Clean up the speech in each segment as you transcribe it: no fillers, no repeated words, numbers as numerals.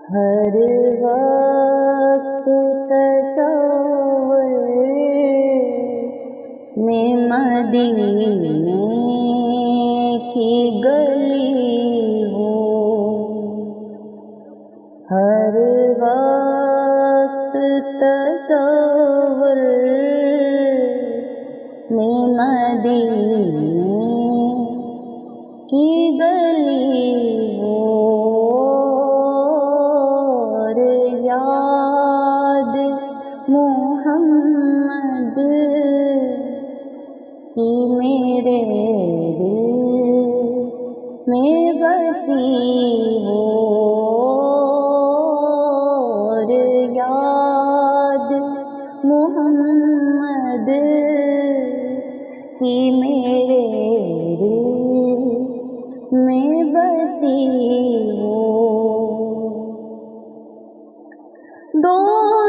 ہر وقت تصور میں مدینے کی گلی ہو، ہر وقت تصور میں مدینے کی گلی ہو، اور یاد محمد کی میرے دل میں بسی ہو، اور یاد محمد کی میرے دل میں بسی ہو۔ دو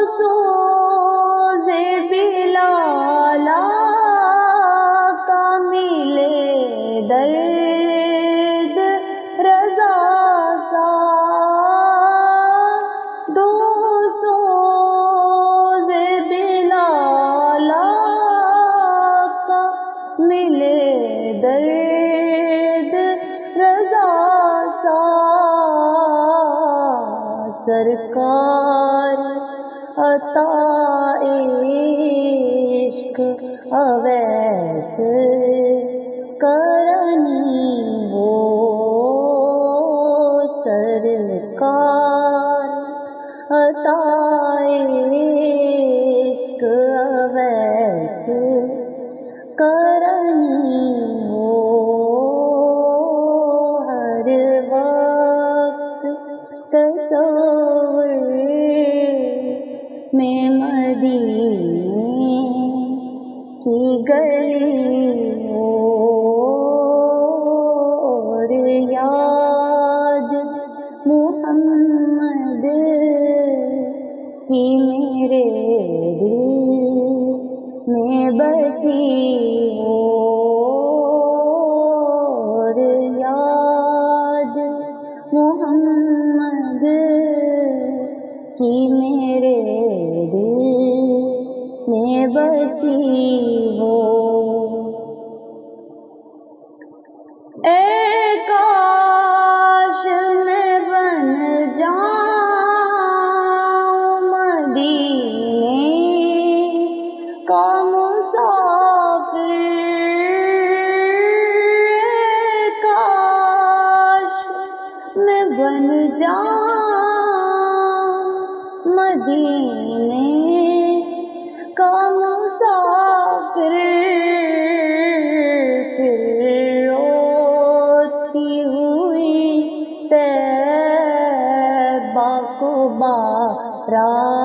سوز بلال کا ملے درد رضا سا، دو سوز بلال کا ملے درد رضا سا، سرکار عطا عشق اویس کرنی ہو، سرکار عطا عشق اویس کرنی ہو، ہر وقت تصور میں مدینے کی گلی ہو، اور یاد محمد کی میرے دل میں بسی ہو، اور یاد محمد کی میرے دل میں بسی ہو۔ اے کاش میں بن جاؤں مدینے کا مسافر، اے کاش میں بن جاؤں مدینے کا مسافر، پھر روتی ہوئی طیبہ کو بارات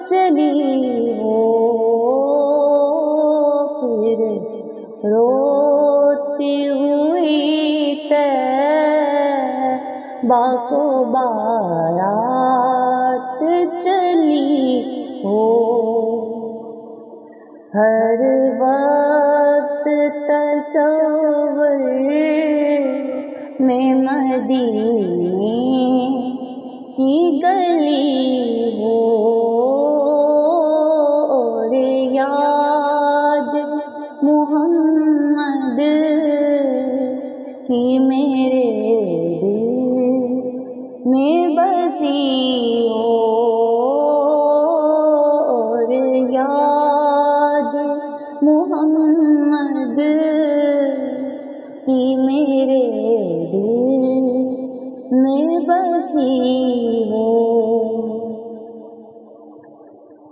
چلی ہو، پھر روتی ہوئی طیبہ کو بارات چلی ہو، ہر وقت تصور میں مدینے کی گلی ہو، اور یاد محمد کی میرے دل میں بسی ہو، اور یاد محمد کی میرے دل میں بسی ہو۔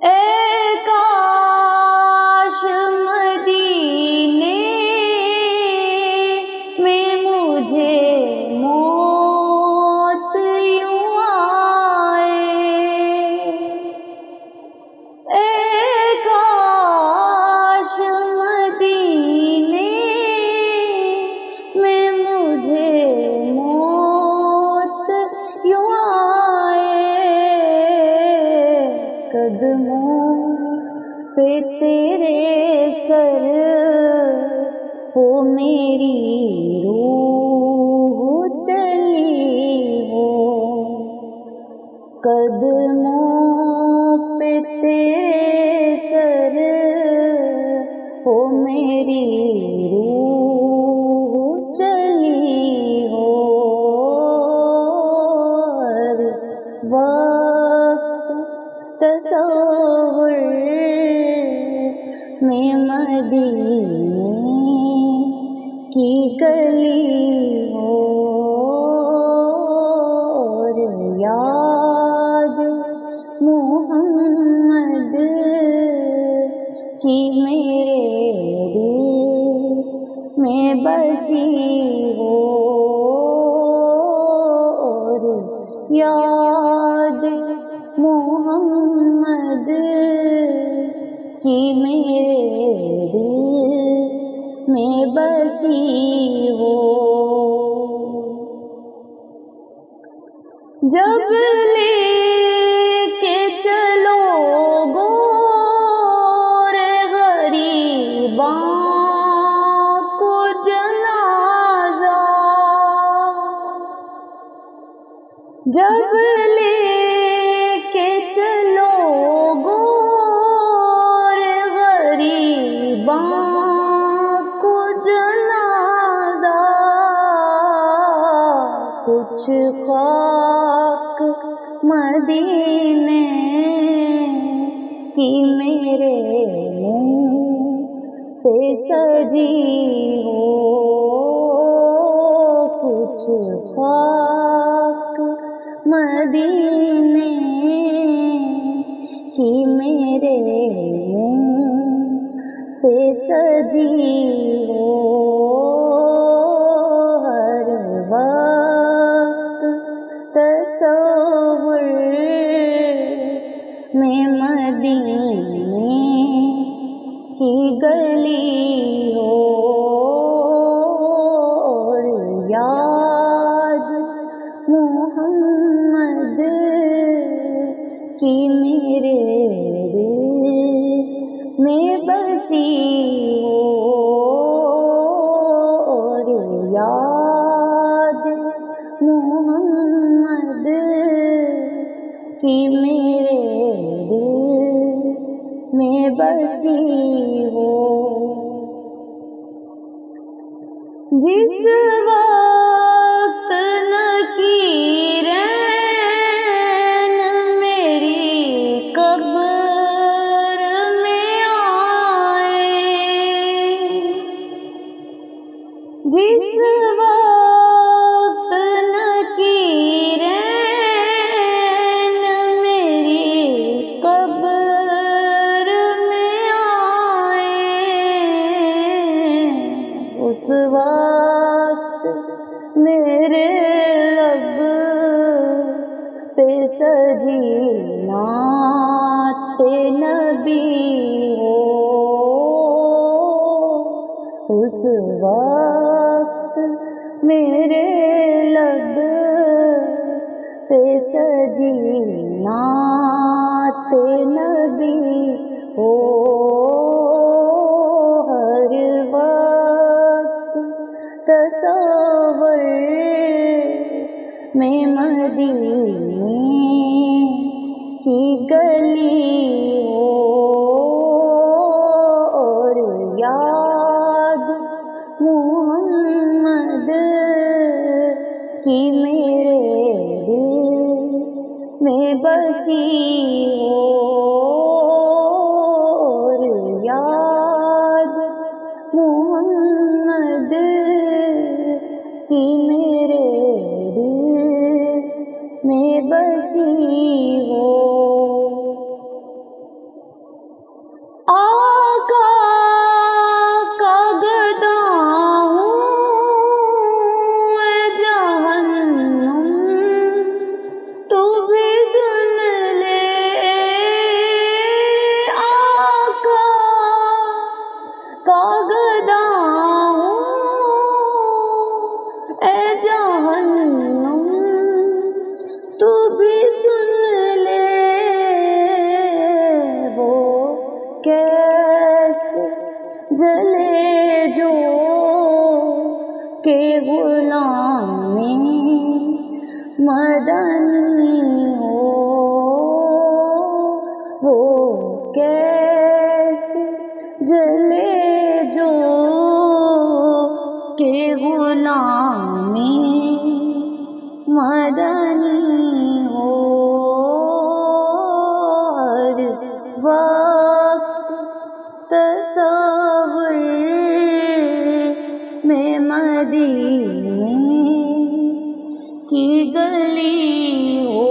اے کاش مدینے میں مجھے موت یوں آئے، اے کاش مدینے میں مجھے موت یوں آئے، قدموں پہ سر ہو میری روح چلی ہو، ہر وقت تصور میں مدینے کی گلی ہو، اور یاد محمد کی میرے دل میں بسی ہو، اور یاد محمد کی میرے دل میں بسی ہو۔ جب لے کے چلو گور غریباں کو جنازہ، جب لے کے چلو گور غریباں کو جنازہ، کچھ خاک مدینے کی میرے منہ پہ سجی ہو، کچھ خاک مدینے کی میرے منہ پہ سجی ہو، ہر وقت تصور میں مدینے کی گلی ہو، اور یاد محمد کی میرے دل میں بسی ہو، اور یاد محمد کی میرے دل میں بسی ہو۔ جس وقت نکیرین میری قبر میں آئے، جس وقت نکیرین میری قبر میں آئے، اس وقت میرے لب پہ سجی نعت نبی ہو، اس وقت میرے لب پہ سجی نعت نبی ہو، ہر وقت تصور میں مدینے کی گلی ہو، اور یاد محمد کی میرے دل میں بسی ہو، اور یاد محمد کی میرے دل میں بسی ہو۔ آقا کا گدا ہوں اے جہنم، تو بھی سن لے، آقا کا گدا ہوں اے جہنم، تو بھی سن لے، وہ کیسے جلے جو کہ غلام مدنی ہو، مدنی ہو ہر وقت تصور میں مدینے کی گلی ہو